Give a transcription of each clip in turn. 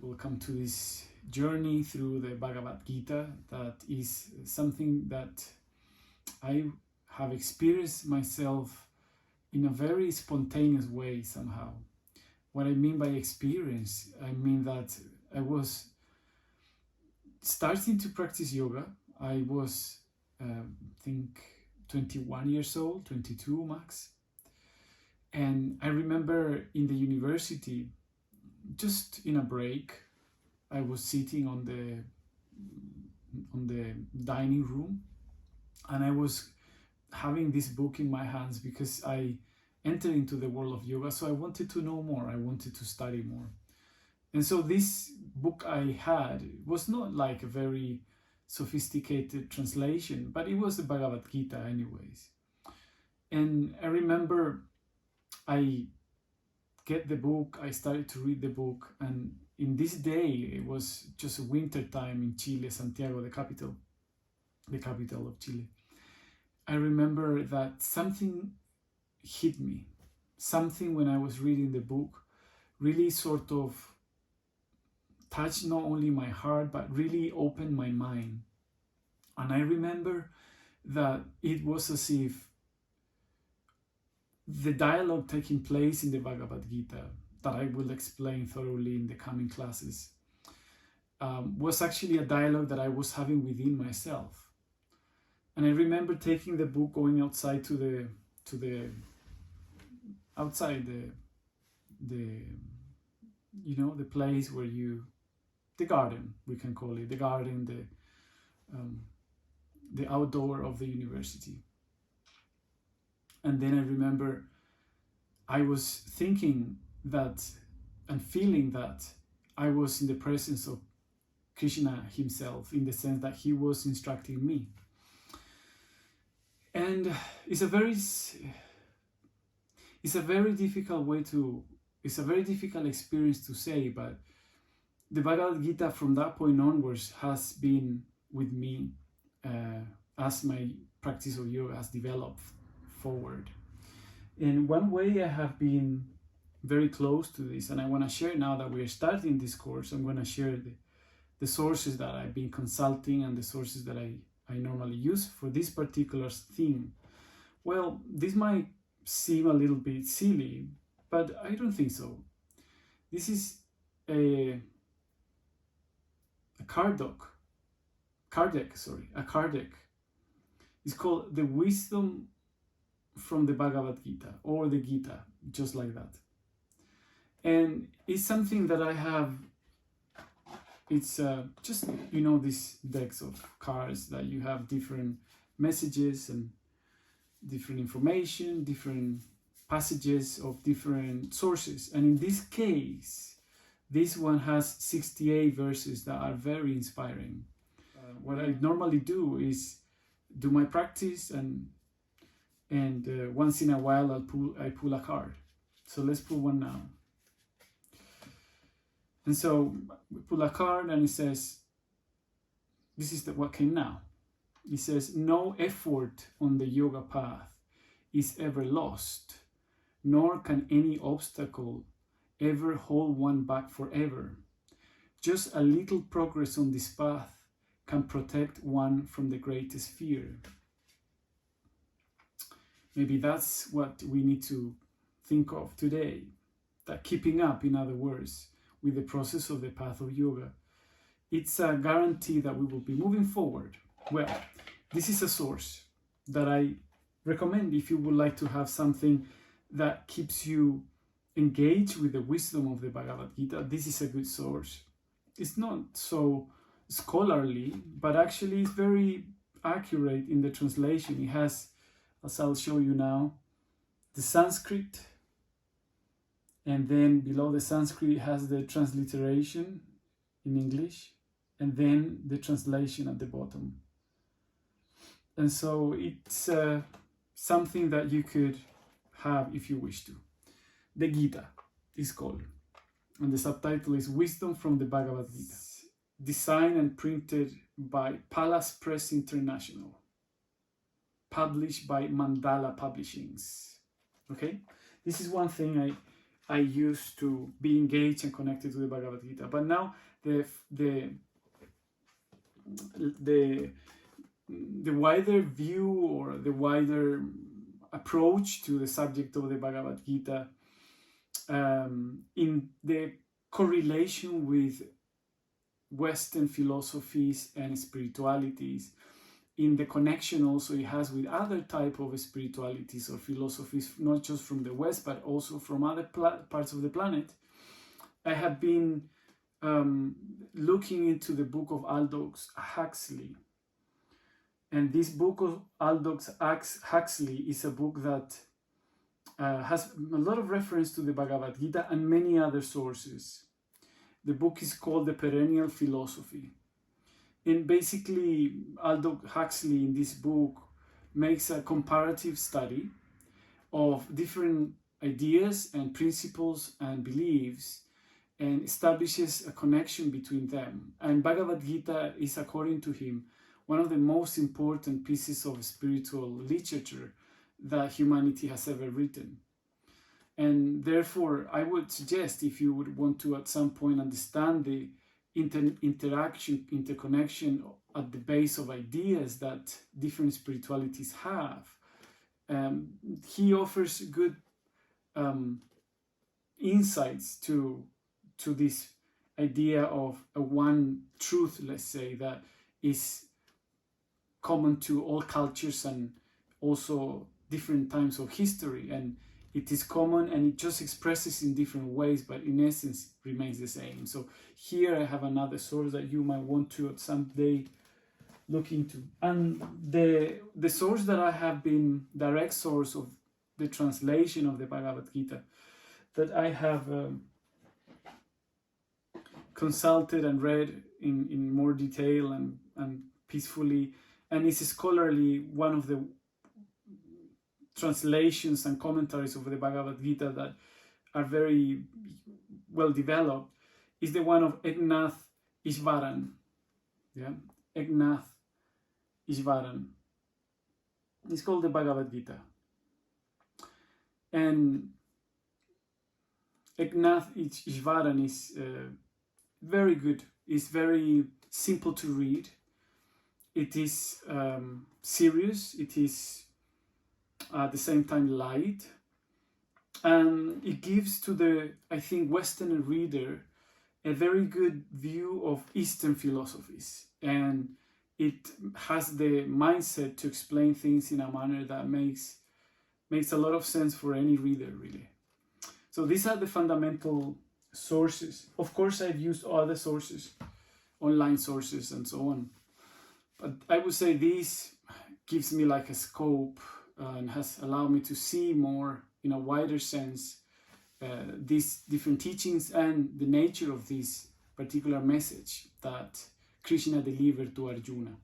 welcome to this journey through the Bhagavad Gita. That is something that I have experienced myself in a very spontaneous way somehow. What I mean by experience, I mean that I was starting to practice yoga. I was, I think, 21 years old, 22 max. And I remember in the university, just in a break, I was sitting on the dining room, and I was having this book in my hands because I entered into the world of yoga, so I wanted to know more, I wanted to study more. And so this book I had was not like a very sophisticated translation, but it was the Bhagavad Gita anyways. And I remember I get the book, I started to read the book, and in this day, it was just winter time in Chile, Santiago, the capital of Chile. I remember that something hit me. Something when I was reading the book really sort of touched not only my heart, but really opened my mind. And I remember that it was as if the dialogue taking place in the Bhagavad Gita, that I will explain thoroughly in the coming classes, was actually a dialogue that I was having within myself. And I remember taking the book, going outside to the place where the garden, we can call it, the garden, the outdoor of the university. And then I remember I was thinking that and feeling that I was in the presence of Krishna himself, in the sense that he was instructing me. And it's a very difficult experience to say, but the Bhagavad Gita from that point onwards has been with me as my practice of yoga has developed forward. In one way, I have been very close to this, and I want to share now that we are starting this course. I'm going to share the sources that I've been consulting and the sources that I normally use for this particular theme. Well, this might seem a little bit silly, but I don't think so. This is a card deck. It's called The Wisdom from the Bhagavad Gita, or the Gita, just like that. And it's something that I have, it's just, these decks of cards that you have different messages and different information, different passages of different sources. And in this case, this one has 68 verses that are very inspiring. What I normally do is do my practice, and once in a while I pull a card. So let's pull one now. And so we pull a card, and it says, this is what came now. It says, no effort on the yoga path is ever lost, nor can any obstacle ever hold one back forever. Just a little progress on this path can protect one from the greatest fear. Maybe that's what we need to think of today, that keeping up, in other words, with the process of the path of yoga, it's a guarantee that we will be moving forward. Well, this is a source that I recommend if you would like to have something that keeps you engaged with the wisdom of the Bhagavad Gita. This is a good source. It's not so scholarly, but actually it's very accurate in the translation. It has, as I'll show you now, the Sanskrit, and then below the Sanskrit has the transliteration in English, and then the translation at the bottom. And so it's something that you could have if you wish to. The Gita is called, and the subtitle is Wisdom from the Bhagavad Gita. Designed and printed by Palace Press International. Published by Mandala Publishings. Okay, this is one thing I used to be engaged and connected to the Bhagavad Gita. But now the wider view or the wider approach to the subject of the Bhagavad Gita, in the correlation with Western philosophies and spiritualities, in the connection also it has with other type of spiritualities or philosophies, not just from the West, but also from other parts of the planet, I have been looking into the book of Aldous Huxley. And this book of Aldous Huxley is a book that has a lot of reference to the Bhagavad Gita and many other sources. The book is called The Perennial Philosophy. And basically, Aldous Huxley in this book makes a comparative study of different ideas and principles and beliefs and establishes a connection between them. And Bhagavad Gita is, according to him, one of the most important pieces of spiritual literature that humanity has ever written. And therefore, I would suggest, if you would want to at some point understand the interconnection at the base of ideas that different spiritualities have, he offers good insights to this idea of a one truth, let's say, that is common to all cultures and also different times of history, and it is common and it just expresses in different ways, but in essence remains the same. So here I have another source that you might want to at some day look into. And the source that I have been direct source of the translation of the Bhagavad Gita that I have consulted and read in more detail and peacefully, and it's scholarly, one of the translations and commentaries of the Bhagavad Gita that are very well developed, is the one of Eknath Ishvaran. Yeah, Eknath Ishvaran. It's called the Bhagavad Gita. And Eknath Ishvaran is very good. It's very simple to read. It is serious. It is at the same time light. And it gives to the, I think, Western reader a very good view of Eastern philosophies. And it has the mindset to explain things in a manner that makes a lot of sense for any reader, really. So these are the fundamental sources. Of course, I've used other sources, online sources and so on. But I would say this gives me like a scope and has allowed me to see more in a wider sense these different teachings and the nature of this particular message that Krishna delivered to Arjuna.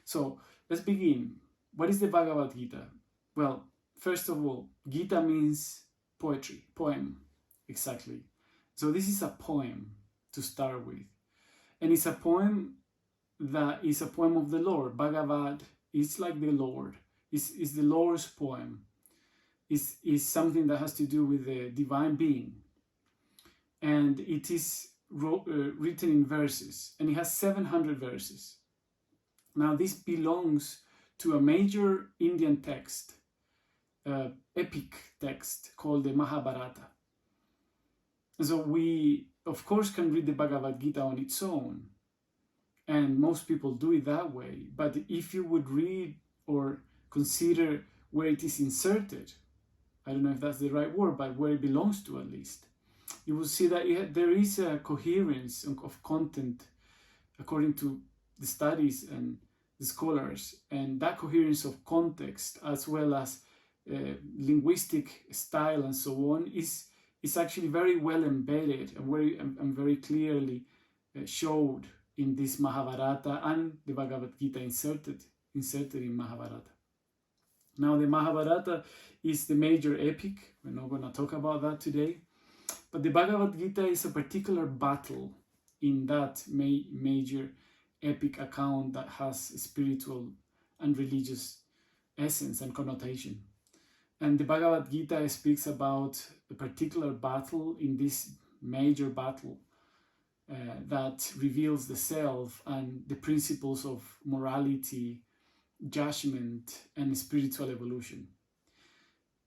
So let's begin. What is the Bhagavad Gita? Well, first of all, Gita means poetry, poem, exactly. So this is a poem to start with. And it's a poem that is a poem of the Lord. Bhagavad is like the Lord. It's the Lord's poem. It's something that has to do with the divine being. And it is written in verses. And it has 700 verses. Now this belongs to a major Indian text, epic text called the Mahabharata. So we, of course, can read the Bhagavad Gita on its own. And most people do it that way. But if you would read or consider where it is inserted, I don't know if that's the right word, but where it belongs to at least, you will see that there is a coherence of content according to the studies and the scholars. And that coherence of context, as well as linguistic style and so on, is actually very well embedded and very clearly showed in this Mahabharata and the Bhagavad Gita inserted in Mahabharata. Now the Mahabharata is the major epic. We're not going to talk about that today. But the Bhagavad Gita is a particular battle in that major epic account that has spiritual and religious essence and connotation. And the Bhagavad Gita speaks about a particular battle, in this major battle that reveals the self and the principles of morality, judgment, and spiritual evolution.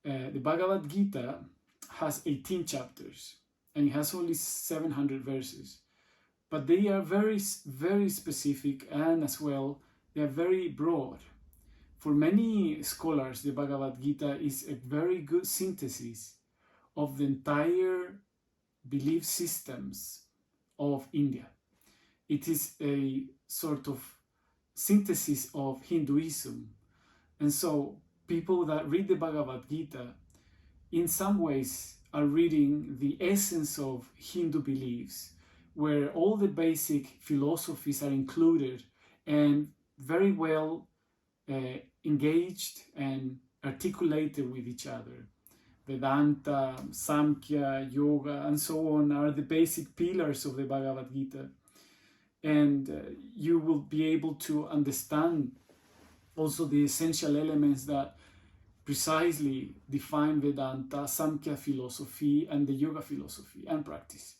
The Bhagavad Gita has 18 chapters and it has only 700 verses, but they are very, very specific, and as well, they are very broad. For many scholars, the Bhagavad Gita is a very good synthesis of the entire belief systems of India. It is a sort of synthesis of Hinduism. And so people that read the Bhagavad Gita in some ways are reading the essence of Hindu beliefs, where all the basic philosophies are included and very well engaged and articulated with each other. Vedanta, Samkhya, Yoga, and so on are the basic pillars of the Bhagavad Gita. And you will be able to understand also the essential elements that precisely define Vedanta, Samkhya philosophy, and the Yoga philosophy and practice.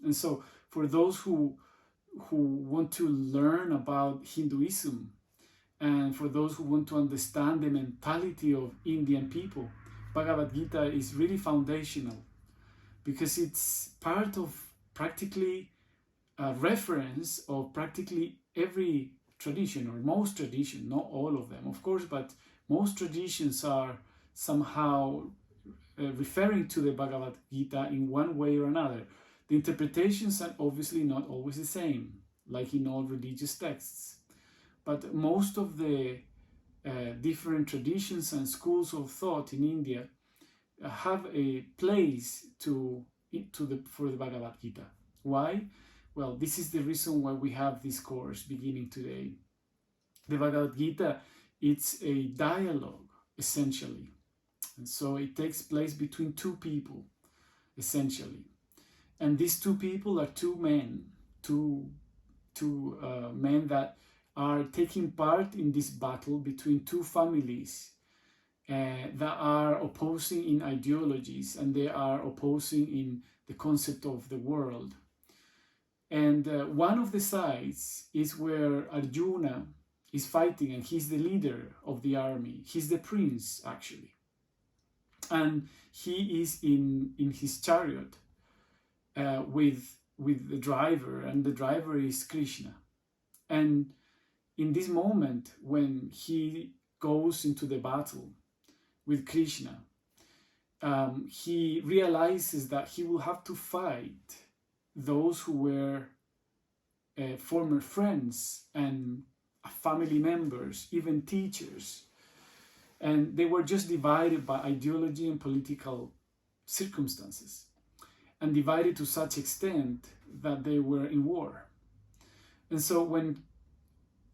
And so for those who want to learn about Hinduism, and for those who want to understand the mentality of Indian people, Bhagavad Gita is really foundational, because it's part of practically a reference of practically every tradition, or most traditions, not all of them, of course, but most traditions are somehow referring to the Bhagavad Gita in one way or another. The interpretations are obviously not always the same, like in all religious texts. But most of the different traditions and schools of thought in India have a place for the Bhagavad Gita. Why? Well, this is the reason why we have this course beginning today. The Bhagavad Gita, it's a dialogue, essentially. And so it takes place between two people, essentially. And these two people are two men that are taking part in this battle between two families that are opposing in ideologies, and they are opposing in the concept of the world. And one of the sides is where Arjuna is fighting, and he's the leader of the army. He's the prince, actually. And he is in his chariot with the driver, and the driver is Krishna. And in this moment, when he goes into the battle with Krishna, he realizes that he will have to fight those who were former friends and family members, even teachers. And they were just divided by ideology and political circumstances, and divided to such extent that they were in war. And so when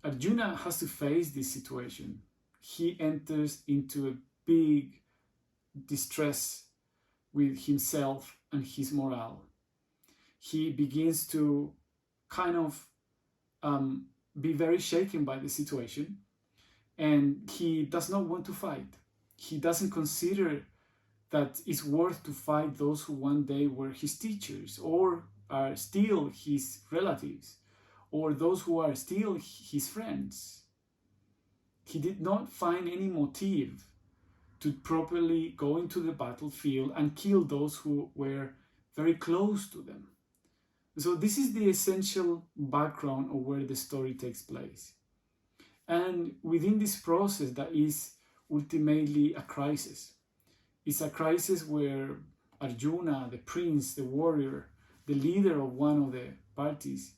Arjuna has to face this situation, he enters into a big distress with himself and his morale. He begins to kind of be very shaken by the situation, and he does not want to fight. He doesn't consider that it's worth to fight those who one day were his teachers, or are still his relatives, or those who are still his friends. He did not find any motive to properly go into the battlefield and kill those who were very close to them. So this is the essential background of where the story takes place. And within this process, that is ultimately a crisis. It's a crisis where Arjuna, the prince, the warrior, the leader of one of the parties,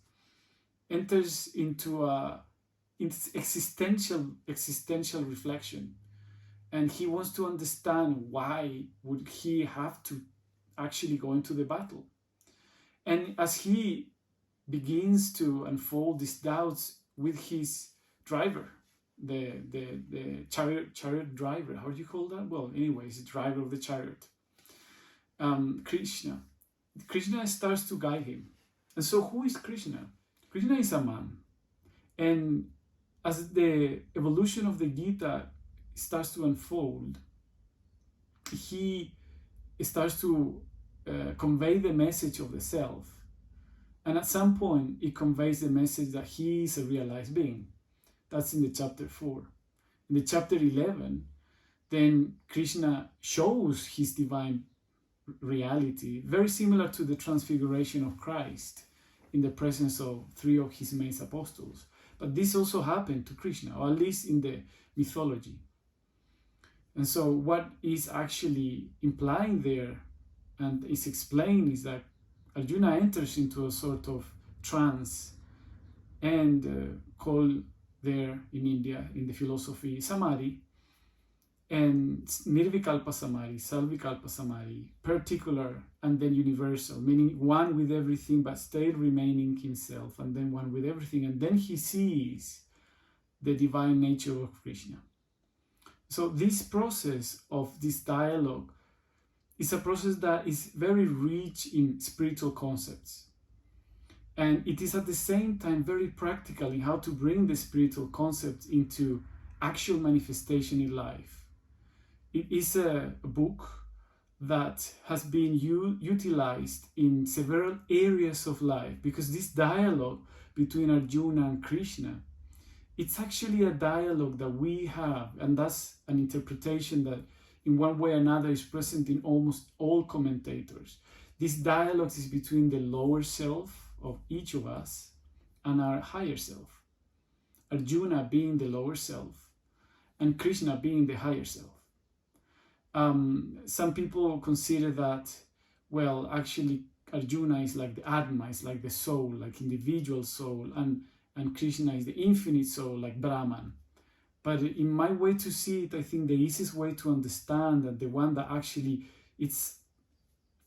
enters into a existential reflection, and he wants to understand why would he have to actually go into the battle. And as he begins to unfold these doubts with his driver, the chariot driver, how do you call that? Well, anyways, the driver of the chariot, Krishna starts to guide him. And so who is Krishna? Krishna is a man. And as the evolution of the Gita starts to unfold, he starts to convey the message of the self. And at some point, it conveys the message that he is a realized being. That's in the chapter 4. In the chapter 11, then Krishna shows his divine reality, very similar to the transfiguration of Christ in the presence of 3 of his main apostles. But this also happened to Krishna, or at least in the mythology. And so what is actually implying there and is explained is that Arjuna enters into a sort of trance, and called there in India, in the philosophy, samadhi, and nirvikalpa samadhi, salvikalpa samadhi, particular and then universal, meaning one with everything but still remaining himself, and then one with everything, and then he sees the divine nature of Krishna. So this process of this dialogue is a process that is very rich in spiritual concepts. And it is at the same time very practical in how to bring the spiritual concepts into actual manifestation in life. It is a book that has been utilized in several areas of life, because this dialogue between Arjuna and Krishna, it's actually a dialogue that we have, and that's an interpretation that in one way or another is present in almost all commentators. This dialogue is between the lower self of each of us and our higher self. Arjuna being the lower self and Krishna being the higher self. Some people consider that, well, actually Arjuna is like the Atma, is like the soul, like individual soul, and Krishna is the infinite soul, like Brahman. But in my way to see it, I think the easiest way to understand that, the one that actually it's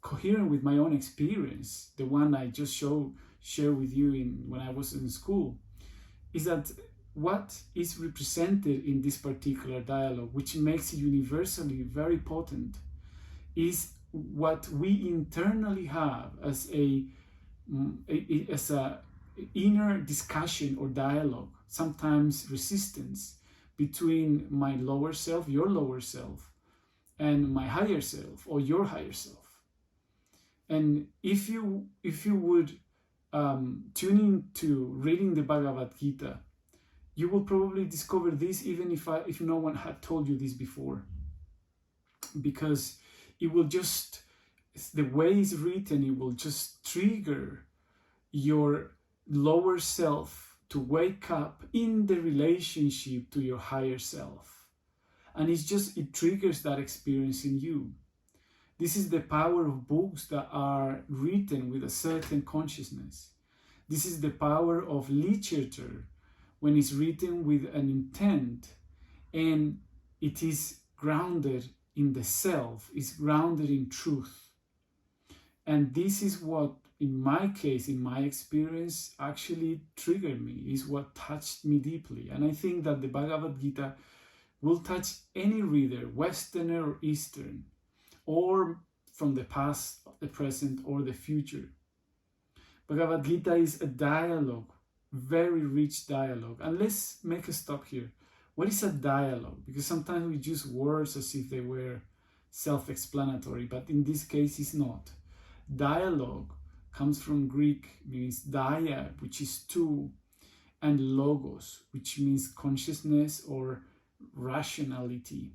coherent with my own experience, the one I just share with you when I was in school, is that what is represented in this particular dialogue, which makes it universally very potent, is what we internally have as a inner discussion or dialogue, sometimes resistance, between my lower self, your lower self, and my higher self, or your higher self. And if you would tune into reading the Bhagavad Gita, you will probably discover this even if no one had told you this before, because it will just, the way it's written, it will just trigger your lower self to wake up in the relationship to your higher self. And it triggers that experience in you. This is the power of books that are written with a certain consciousness. This is the power of literature when it's written with an intent, and it is grounded in the self, is grounded in truth. And this is what, in my case, in my experience, actually triggered me, is what touched me deeply. And I think that the Bhagavad Gita will touch any reader, Westerner or Eastern, or from the past, the present, or the future. Bhagavad Gita is a dialogue, very rich dialogue. And let's make a stop here. What is a dialogue? Because sometimes we use words as if they were self-explanatory, but in this case it's not. Dialogue comes from Greek, means dia, which is two, and logos, which means consciousness or rationality.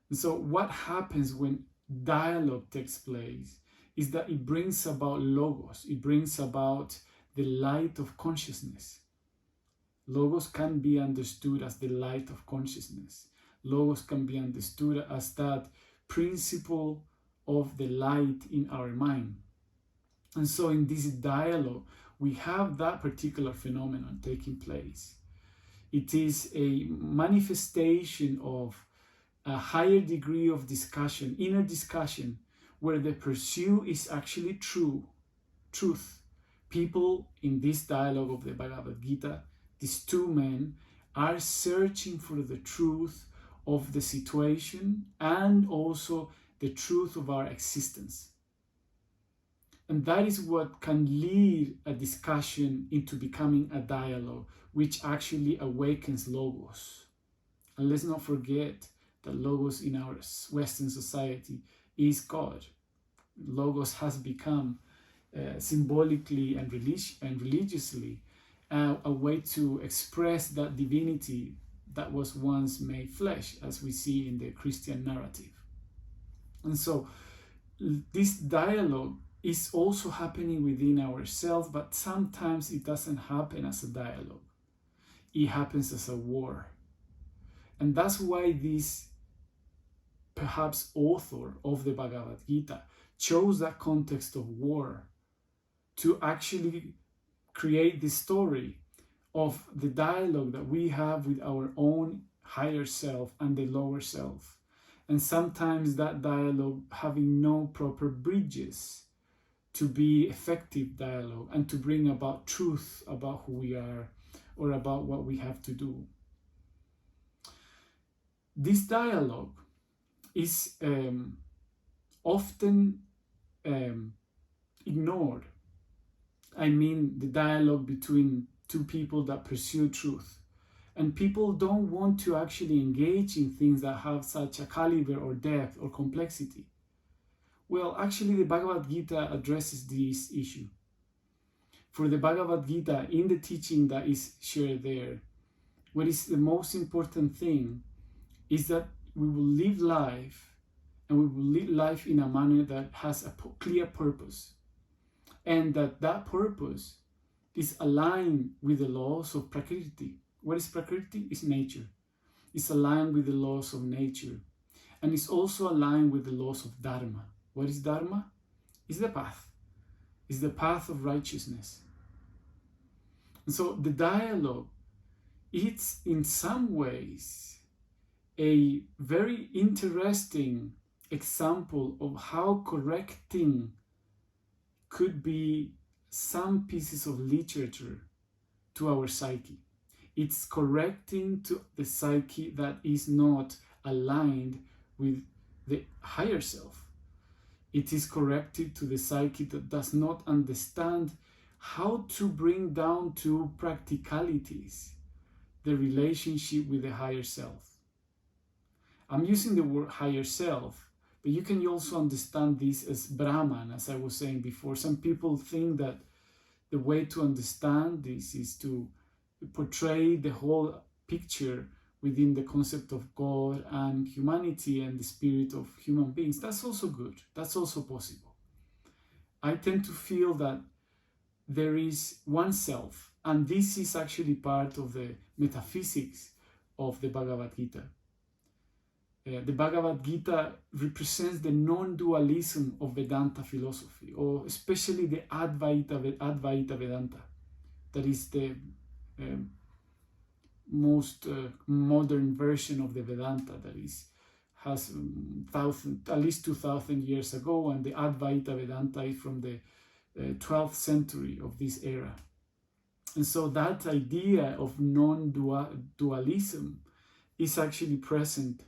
And so what happens when dialogue takes place is that it brings about logos, it brings about the light of consciousness. Logos can be understood as the light of consciousness. Logos can be understood as that principle of the light in our mind. And so in this dialogue, we have that particular phenomenon taking place. It is a manifestation of a higher degree of discussion, inner discussion, where the pursuit is actually truth. People in this dialogue of the Bhagavad Gita, these two men, are searching for the truth of the situation and also the truth of our existence. And that is what can lead a discussion into becoming a dialogue, which actually awakens logos. And let's not forget that Logos in our Western society is God. Logos has become symbolically and religiously a way to express that divinity that was once made flesh, as we see in the Christian narrative. And so this dialogue is also happening within ourselves, but sometimes it doesn't happen as a dialogue. It happens as a war. And that's why this perhaps author of the Bhagavad Gita chose that context of war to actually create the story of the dialogue that we have with our own higher self and the lower self. And sometimes that dialogue having no proper bridges to be effective dialogue and to bring about truth about who we are or about what we have to do. This dialogue is often ignored. I mean, the dialogue between two people that pursue truth. And people don't want to actually engage in things that have such a caliber or depth or complexity. Well, actually, the Bhagavad Gita addresses this issue. For the Bhagavad Gita, in the teaching that is shared there, what is the most important thing is that we will live life, and we will live life in a manner that has a clear purpose, and that purpose is aligned with the laws of Prakriti. What is Prakriti? It's nature. It's aligned with the laws of nature, and it's also aligned with the laws of Dharma. What is Dharma? It's the path. It's the path of righteousness. And so the dialogue, it's in some ways a very interesting example of how correcting could be some pieces of literature to our psyche. It's correcting to the psyche that is not aligned with the higher self. It is corrected to the psyche that does not understand how to bring down to practicalities the relationship with the higher self. I'm using the word higher self, but you can also understand this as Brahman, as I was saying before. Some people think that the way to understand this is to portray the whole picture within the concept of God and humanity and the spirit of human beings. That's also good. That's also possible. I tend to feel that there is one self, and this is actually part of the metaphysics of the Bhagavad Gita. The Bhagavad Gita represents the non-dualism of Vedanta philosophy, or especially the Advaita Vedanta. That is the most modern version of the Vedanta that has at least 2,000 years ago, and the Advaita Vedanta is from the 12th century of this era. And so that idea of non-dualism is actually present,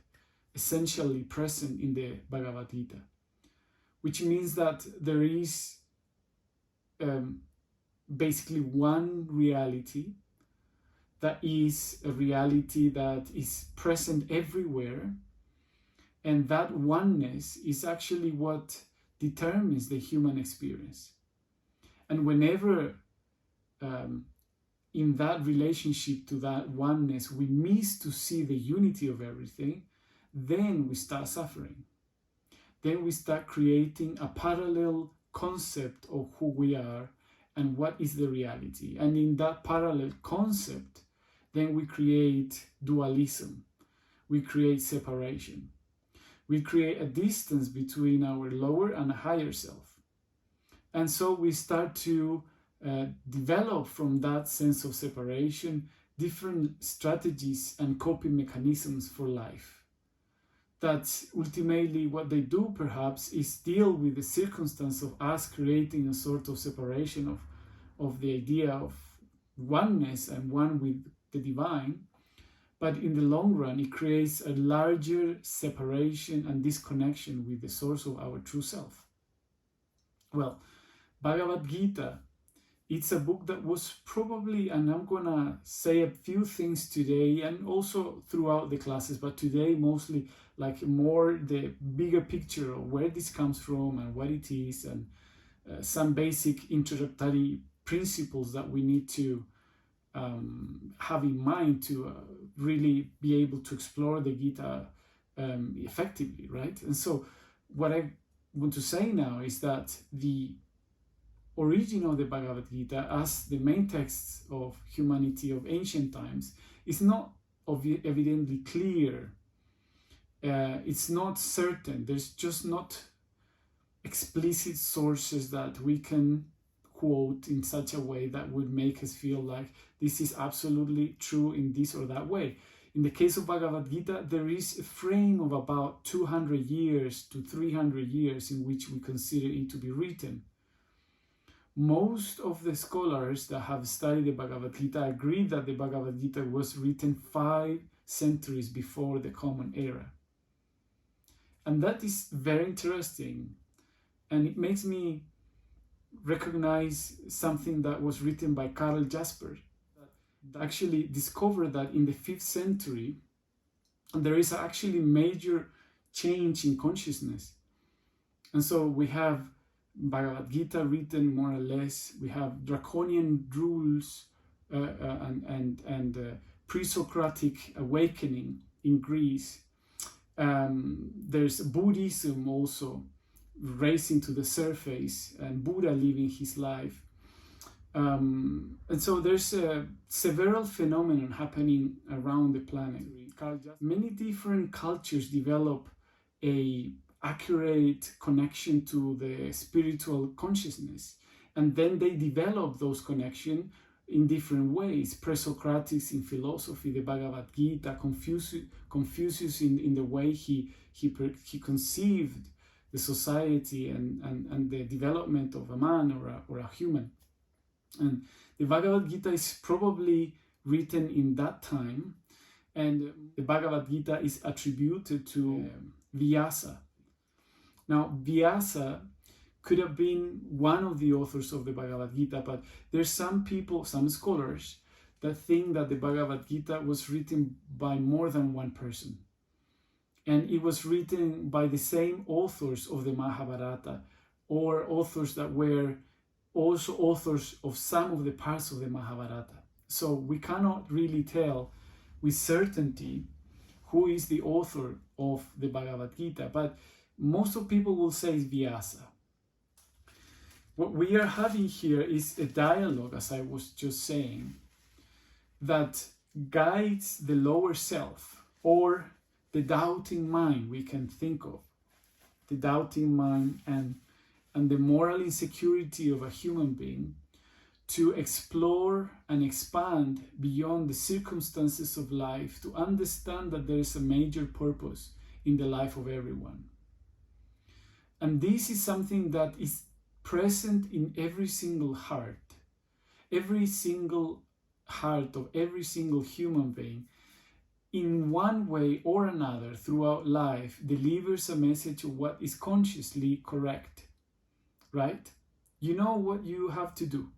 essentially present in the Bhagavad Gita, which means that there is basically one reality that is a reality that is present everywhere, and that oneness is actually what determines the human experience. And whenever in that relationship to that oneness we miss to see the unity of everything, then we start suffering. Then we start creating a parallel concept of who we are and what is the reality. And in that parallel concept, then we create dualism. We create separation. We create a distance between our lower and higher self. And so we start to develop from that sense of separation different strategies and coping mechanisms for life. That ultimately what they do perhaps is deal with the circumstance of us creating a sort of separation of the idea of oneness and one with the divine, but in the long run it creates a larger separation and disconnection with the source of our true self. Well, Bhagavad Gita it's a book that was probably, and I'm gonna say a few things today and also throughout the classes, but today mostly like more the bigger picture of where this comes from and what it is, and some basic introductory principles that we need to have in mind to really be able to explore the Gita effectively, right? And so what I want to say now is that the origin of the Bhagavad Gita as the main text of humanity of ancient times is not evidently clear. It's not certain. There's just not explicit sources that we can quote in such a way that would make us feel like this is absolutely true in this or that way. In the case of Bhagavad Gita, there is a frame of about 200 years to 300 years in which we consider it to be written. Most of the scholars that have studied the Bhagavad Gita agree that the Bhagavad Gita was written 5 centuries before the Common Era. And that is very interesting. And it makes me recognize something that was written by Karl Jasper, that actually discovered that in the 5th century, there is actually major change in consciousness. And so we have Bhagavad Gita written more or less, we have draconian rules and pre-Socratic awakening in Greece. There's Buddhism also rising to the surface, and Buddha living his life. And so there's several phenomena happening around the planet. Many different cultures develop a accurate connection to the spiritual consciousness, and then they develop those connections in different ways. Pre-Socratics in philosophy, the Bhagavad Gita, Confucius in the way he conceived the society and the development of a man or a human. And the Bhagavad Gita is probably written in that time, and the Bhagavad Gita is attributed to Vyasa. Now, Vyasa could have been one of the authors of the Bhagavad Gita, but there's some people, some scholars, that think that the Bhagavad Gita was written by more than one person. And it was written by the same authors of the Mahabharata, or authors that were also authors of some of the parts of the Mahabharata. So we cannot really tell with certainty who is the author of the Bhagavad Gita, but most of people will say it's Vyasa. What we are having here is a dialogue, as I was just saying, that guides the lower self, or the doubting mind we can think of. The doubting mind and the moral insecurity of a human being to explore and expand beyond the circumstances of life, to understand that there is a major purpose in the life of everyone. And this is something that is present in every single heart. Every single heart of every single human being, in one way or another throughout life, delivers a message of what is consciously correct. Right? You know what you have to do.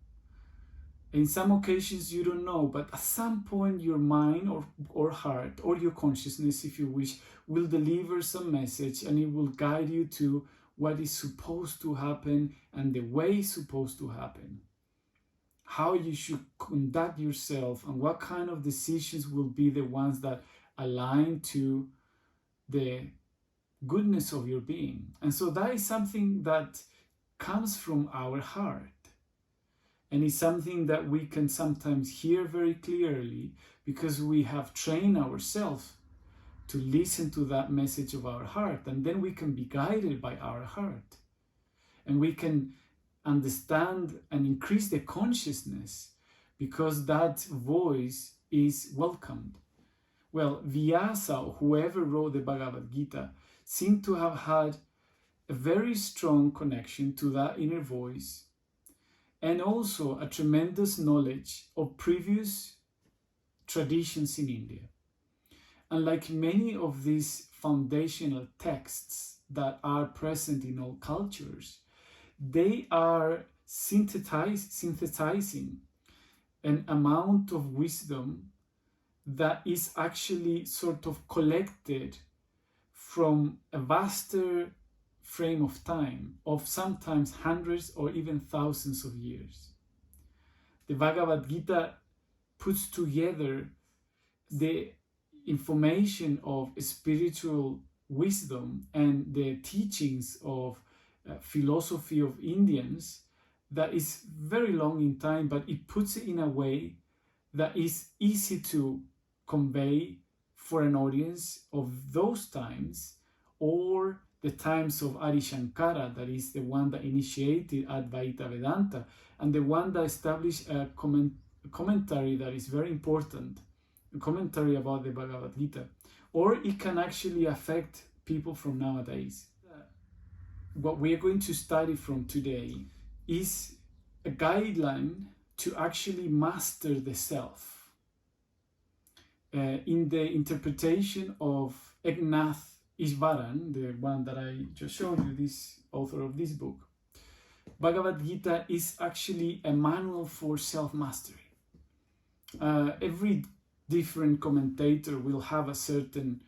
In some occasions you don't know, but at some point your mind or heart or your consciousness, if you wish, will deliver some message, and it will guide you to what is supposed to happen and the way it's supposed to happen. How you should conduct yourself and what kind of decisions will be the ones that align to the goodness of your being. And so that is something that comes from our heart. And it's something that we can sometimes hear very clearly because we have trained ourselves to listen to that message of our heart. And then we can be guided by our heart. And we can understand and increase the consciousness because that voice is welcomed. Well, Vyasa, or whoever wrote the Bhagavad Gita, seemed to have had a very strong connection to that inner voice, and also a tremendous knowledge of previous traditions in India. And like many of these foundational texts that are present in all cultures, they are synthesizing an amount of wisdom that is actually sort of collected from a vaster frame of time of sometimes hundreds or even thousands of years. The Bhagavad Gita puts together the information of spiritual wisdom and the teachings of philosophy of Indians that is very long in time, but it puts it in a way that is easy to convey for an audience of those times, or the times of Adi Shankara, that is the one that initiated Advaita Vedanta and the one that established a commentary that is very important, a commentary about the Bhagavad Gita. Or it can actually affect people from nowadays. What we are going to study from today is a guideline to actually master the self. In the interpretation of Eknath Ishvaran, the one that I just showed you, this author of this book, Bhagavad Gita is actually a manual for self-mastery. Every different commentator will have a certain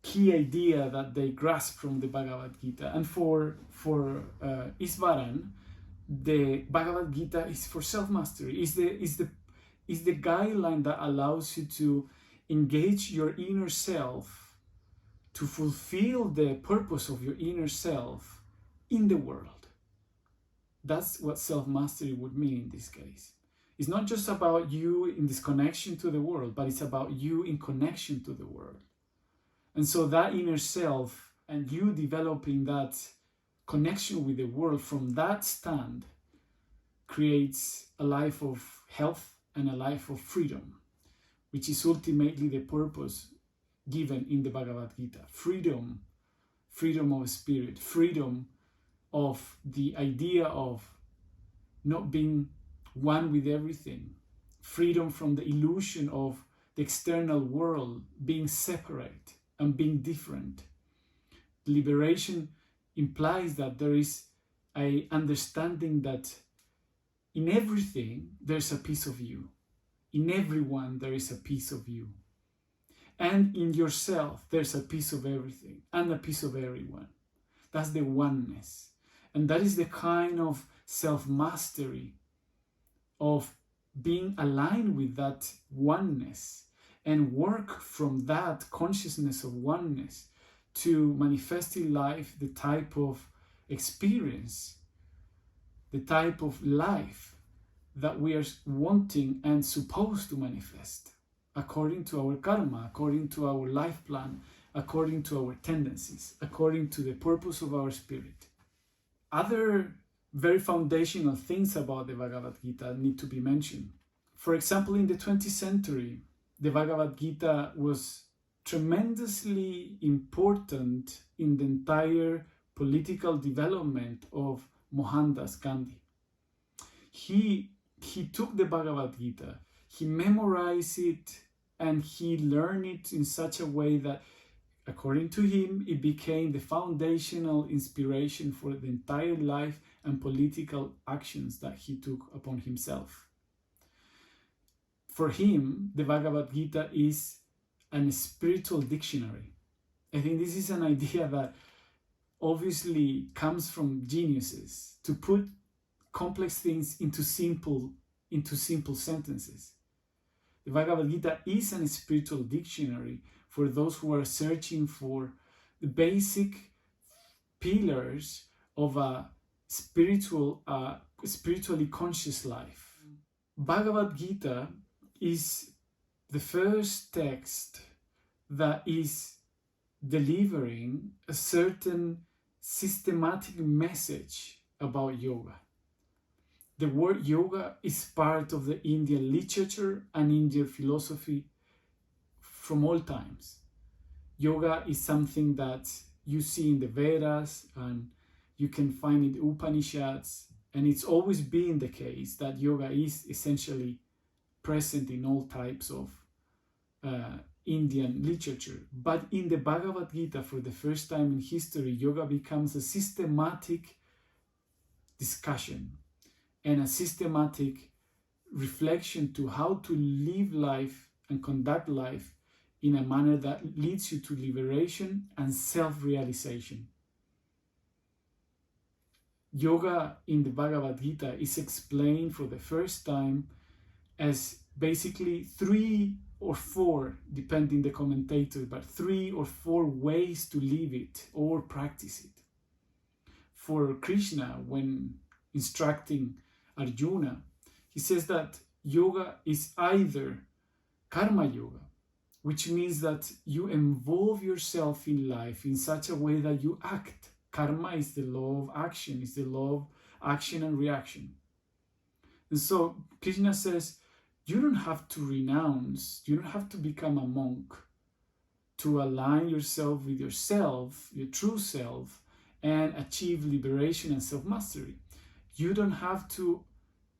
key idea that they grasp from the Bhagavad Gita. And for Isvaran, the Bhagavad Gita is for self-mastery, is the guideline that allows you to engage your inner self, to fulfill the purpose of your inner self in the world. That's what self-mastery would mean in this case. It's not just about you in this connection to the world, but it's about you in connection to the world. And so that inner self and you developing that connection with the world from that stand creates a life of health and a life of freedom, which is ultimately the purpose given in the Bhagavad Gita. Freedom of spirit, freedom of the idea of not being one with everything, freedom from the illusion of the external world being separate and being different. Liberation implies that there is an understanding that in everything there's a piece of you. In everyone there is a piece of you. And in yourself there's a piece of everything and a piece of everyone. That's the oneness. And that is the kind of self-mastery of being aligned with that oneness and work from that consciousness of oneness to manifest in life the type of experience, the type of life that we are wanting and supposed to manifest according to our karma, according to our life plan, according to our tendencies, according to the purpose of our spirit. Other very foundational things about the Bhagavad Gita need to be mentioned. For example, in the 20th century, the Bhagavad Gita was tremendously important in the entire political development of Mohandas Gandhi. He took the Bhagavad Gita, he memorized it, and he learned it in such a way that, according to him, it became the foundational inspiration for the entire life and political actions that he took upon himself. For him, the Bhagavad Gita is a spiritual dictionary. I think this is an idea that obviously comes from geniuses, to put complex things into simple sentences. The Bhagavad Gita is a spiritual dictionary for those who are searching for the basic pillars of a spiritually conscious life. Bhagavad Gita is the first text that is delivering a certain systematic message about yoga. The word yoga is part of the Indian literature and Indian philosophy from all times. Yoga is something that you see in the Vedas and you can find in the Upanishads, and it's always been the case that yoga is essentially present in all types of Indian literature. But in the Bhagavad Gita, for the first time in history, yoga becomes a systematic discussion and a systematic reflection to how to live life and conduct life in a manner that leads you to liberation and self-realization. Yoga in the Bhagavad Gita is explained for the first time as basically 3 or 4, depending the commentator, but 3 or 4 ways to live it or practice it. For Krishna, when instructing Arjuna, he says that yoga is either karma yoga, which means that you involve yourself in life in such a way that you act. Karma is the law of action, is the law of action and reaction. And so Krishna says, you don't have to renounce, you don't have to become a monk to align yourself with yourself, your true self, and achieve liberation and self-mastery. You don't have to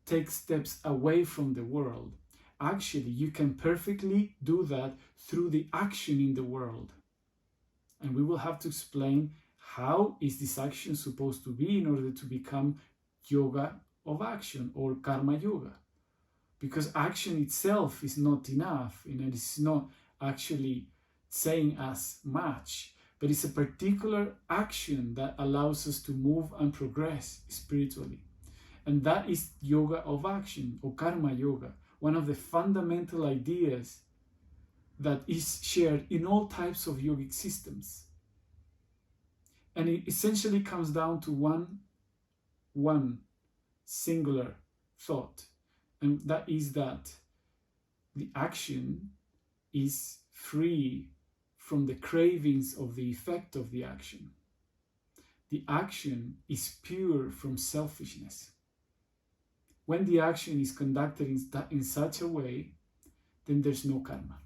take steps away from the world. Actually, you can perfectly do that through the action in the world. And we will have to explain how is this action supposed to be in order to become yoga of action or karma yoga. Because action itself is not enough, and it is not actually saying as much, but it's a particular action that allows us to move and progress spiritually. And that is yoga of action or karma yoga, one of the fundamental ideas that is shared in all types of yogic systems. And it essentially comes down to one singular thought, and that is that the action is free from the cravings of the effect of the action. The action is pure from selfishness. When the action is conducted in such a way, then there's no karma.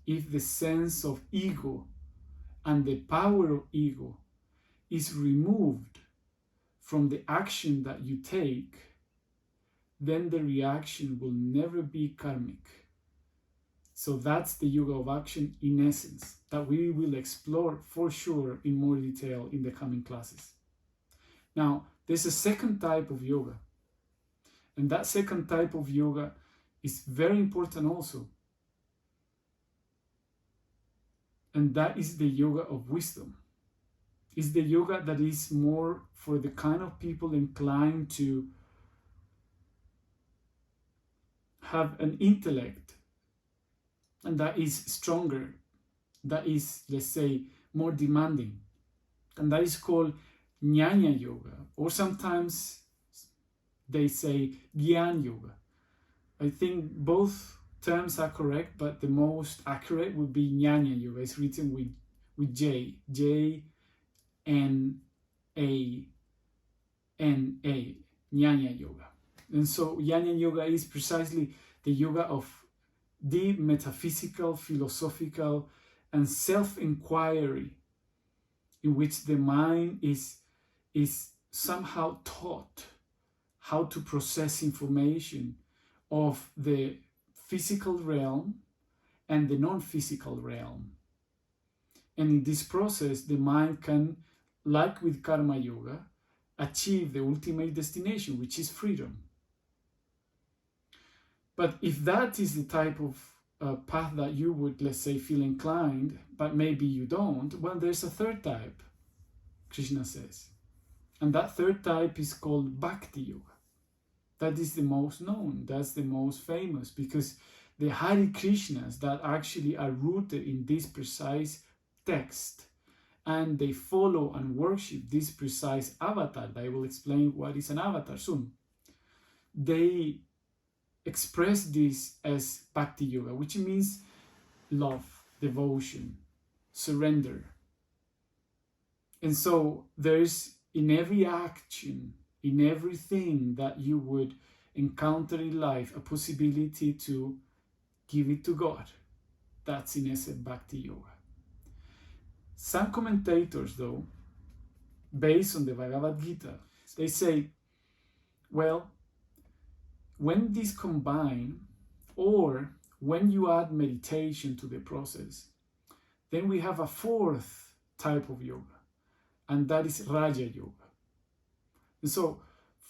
If the sense of ego and the power of ego is removed from the action that you take, then the reaction will never be karmic. So that's the yoga of action in essence, that we will explore for sure in more detail in the coming classes. Now, there's a second type of yoga. And that second type of yoga is very important also. And that is the yoga of wisdom. It's the yoga that is more for the kind of people inclined to have an intellect, and that is stronger, that is, let's say, more demanding. And that is called Jnana yoga, or sometimes they say Gyan yoga. I think both terms are correct, but the most accurate would be Jnana yoga. It's written with J, J-N-A-N-A, Jnana yoga. And so Jnana yoga is precisely the yoga of deep metaphysical, philosophical, and self-inquiry, in which the mind is somehow taught how to process information of the physical realm and the non-physical realm. And in this process, the mind can, like with karma yoga, achieve the ultimate destination, which is freedom. But if that is the type of path that you would, let's say, feel inclined, but maybe you don't, well, there's a third type, Krishna says. And that third type is called Bhakti yoga. That is the most known, that's the most famous, because the Hare Krishnas that actually are rooted in this precise text, and they follow and worship this precise avatar. I will explain what is an avatar soon. They express this as Bhakti yoga, which means love, devotion, surrender. And so there's in every action, in everything that you would encounter in life, a possibility to give it to God. That's in essence Bhakti yoga. Some commentators, though, based on the Bhagavad Gita, they say, well, when these combine, or when you add meditation to the process, then we have a fourth type of yoga, and that is Raja yoga. And so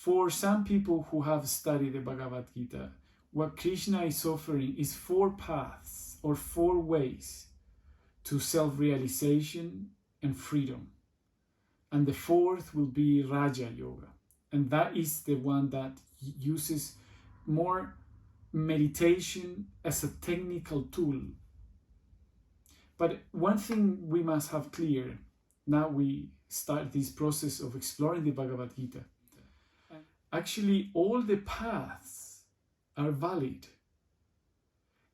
For some people who have studied the Bhagavad Gita, what Krishna is offering is 4 paths or 4 ways to self-realization and freedom. And the 4th will be Raja Yoga. And that is the one that uses more meditation as a technical tool. But one thing we must have clear, now we start this process of exploring the Bhagavad Gita. Actually, all the paths are valid.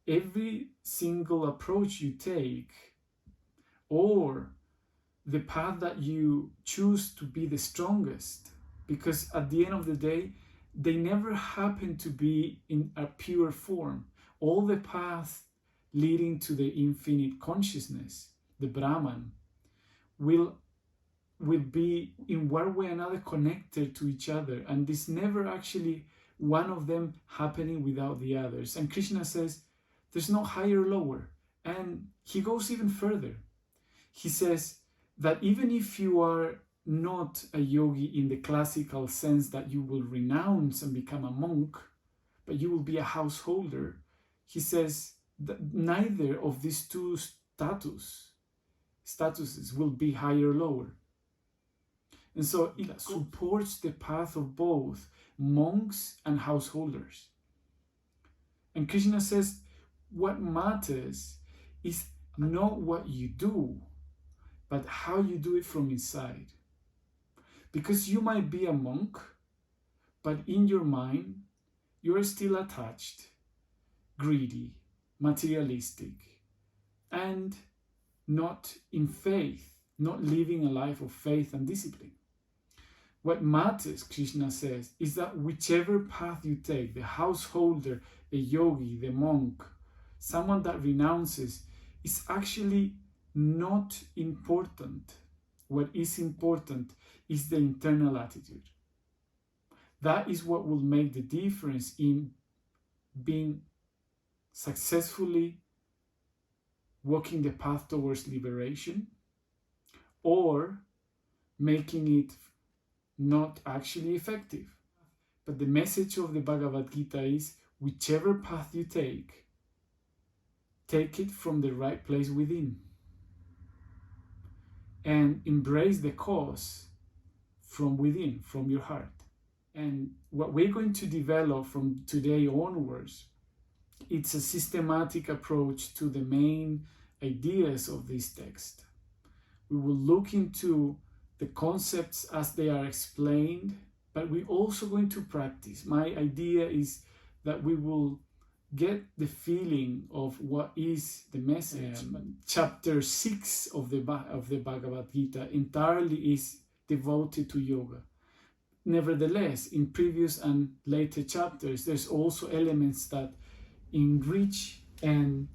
Every single approach you take, or the path that you choose to be the strongest, because at the end of the day, they never happen to be in a pure form. All the paths leading to the infinite consciousness, the Brahman, will be in one way or another connected to each other, and there's never actually one of them happening without the others. And Krishna says there's no higher or lower, and he goes even further. He says that even if you are not a yogi in the classical sense that you will renounce and become a monk, but you will be a householder, he says that neither of these 2 statuses will be higher or lower. And so it supports the path of both monks and householders. And Krishna says what matters is not what you do, but how you do it from inside. Because you might be a monk, but in your mind, you're still attached, greedy, materialistic, and not in faith, not living a life of faith and discipline. What matters, Krishna says, is that whichever path you take, the householder, the yogi, the monk, someone that renounces, is actually not important. What is important is the internal attitude. That is what will make the difference in being successfully walking the path towards liberation, or making it not actually effective. But the message of the Bhagavad Gita is whichever path you take it from the right place within, and embrace the cause from within, from your heart. And what we're going to develop from today onwards, it's a systematic approach to the main ideas of this text. We will look into the concepts as they are explained, but we're also going to practice. My idea is that we will get the feeling of what is the message. Chapter 6 of the Bhagavad Gita entirely is devoted to yoga. Nevertheless, in previous and later chapters, there's also elements that enrich and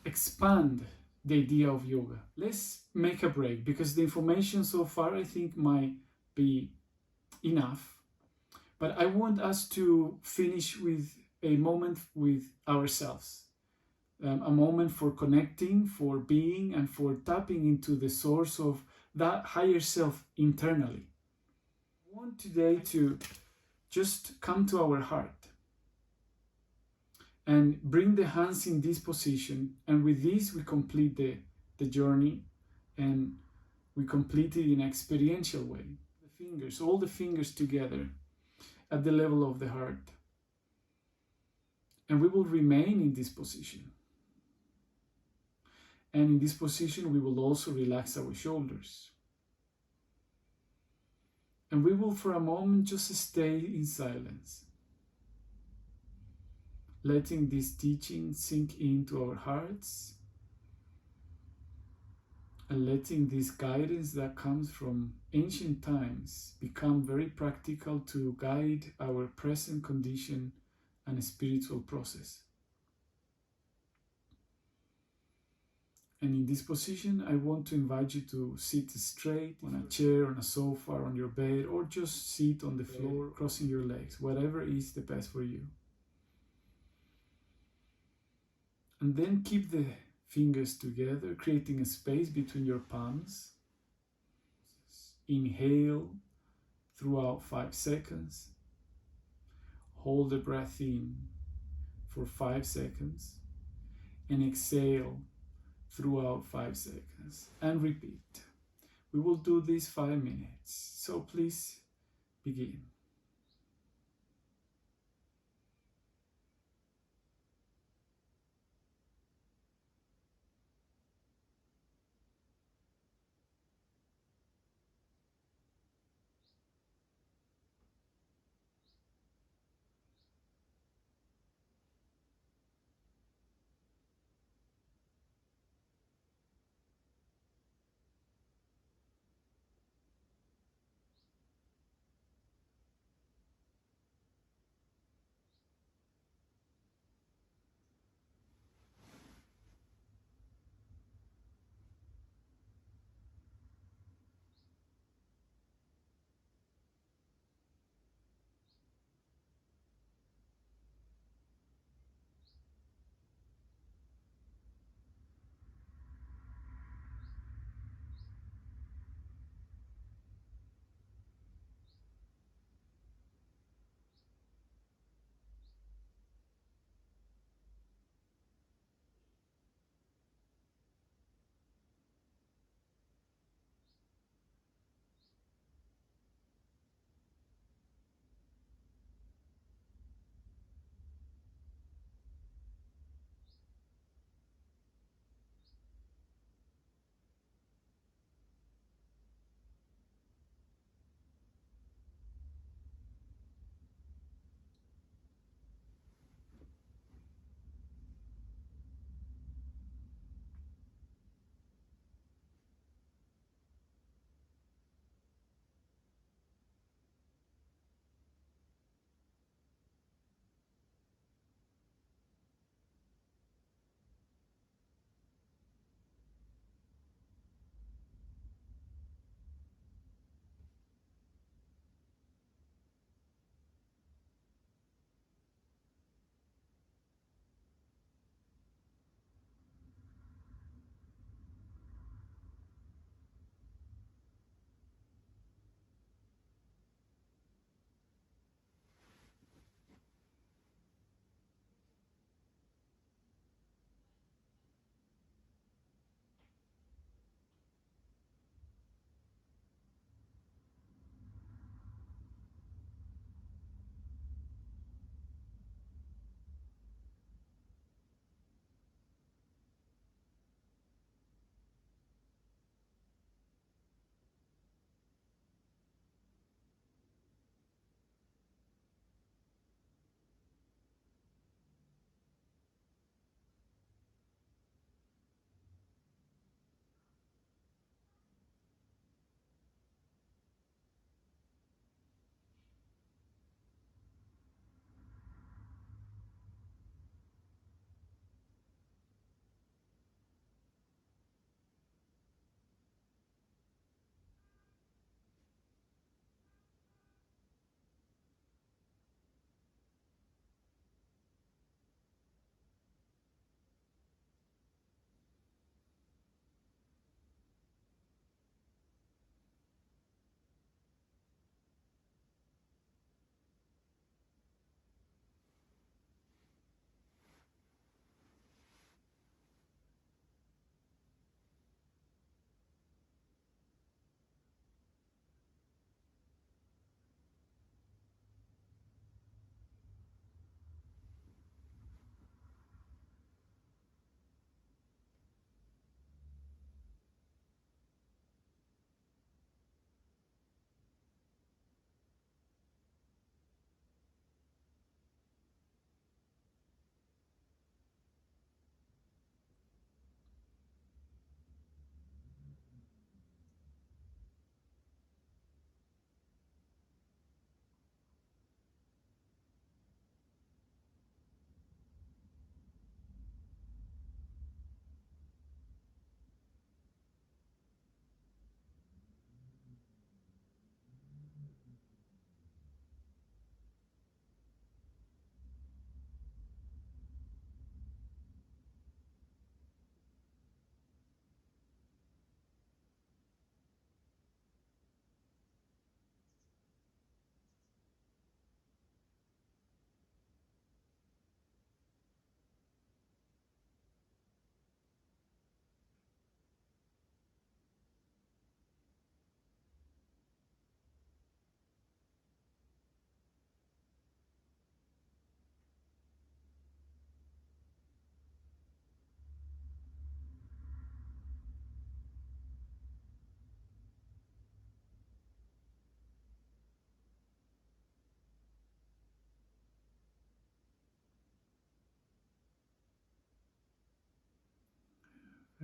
expand the idea of yoga. Let's make a break, because the information so far I think might be enough, but I want us to finish with a moment with ourselves, a moment for connecting, for being, and for tapping into the source of that higher self internally. I want today to just come to our heart and bring the hands in this position, and with this we complete the journey, and we complete it in an experiential way. The fingers, all the fingers together at the level of the heart. And we will remain in this position. And in this position we will also relax our shoulders. And we will for a moment just stay in silence, letting this teaching sink into our hearts, and letting this guidance that comes from ancient times become very practical to guide our present condition and spiritual process. And in this position, I want to invite you to sit straight on a chair, on a sofa, on your bed, or just sit on the floor, crossing your legs, whatever is the best for you. And then keep the fingers together, creating a space between your palms. Inhale throughout 5 seconds. Hold the breath in for 5 seconds and exhale throughout 5 seconds, and repeat. We will do this 5 minutes, so please begin.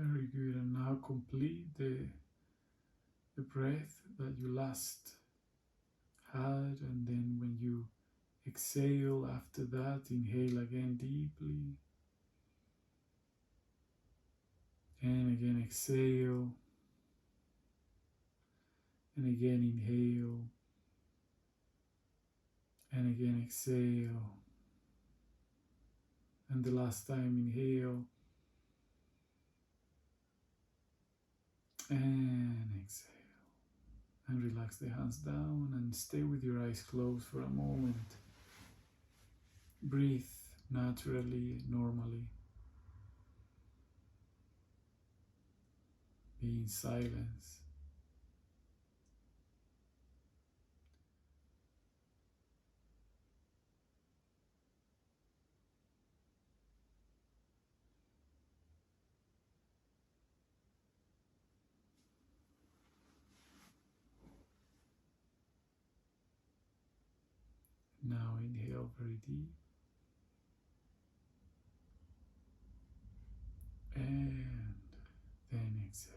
Very good. And now complete the breath that you last had, and then when you exhale after that, inhale again deeply, and again exhale, and again inhale, and again exhale, and the last time inhale, and exhale. And relax the hands down and stay with your eyes closed for a moment. Breathe naturally, normally. Be in silence. Now inhale very deep. And then exhale.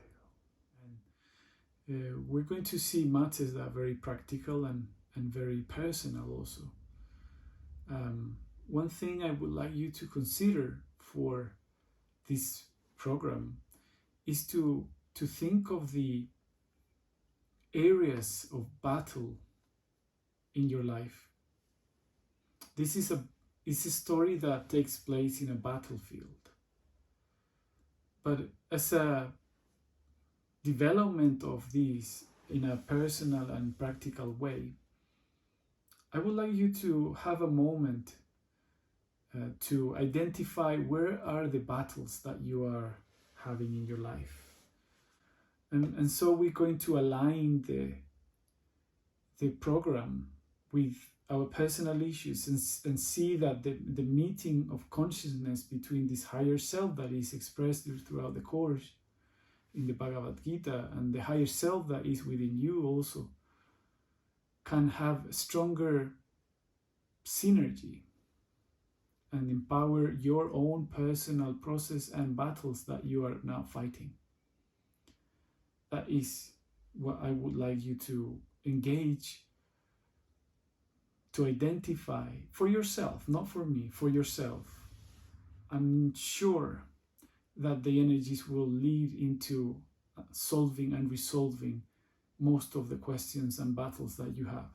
And we're going to see matters that are very practical and very personal also. One thing I would like you to consider for this program is to think of the areas of battle in your life. This is a story that takes place in a battlefield. But as a development of this in a personal and practical way, I would like you to have a moment to identify where are the battles that you are having in your life. And so we're going to align the program with our personal issues and see that the meeting of consciousness between this higher self that is expressed throughout the course in the Bhagavad Gita and the higher self that is within you also can have stronger synergy and empower your own personal process and battles that you are now fighting. That is what I would like you to engage, to identify for yourself, not for me, for yourself. I'm sure that the energies will lead into solving and resolving most of the questions and battles that you have.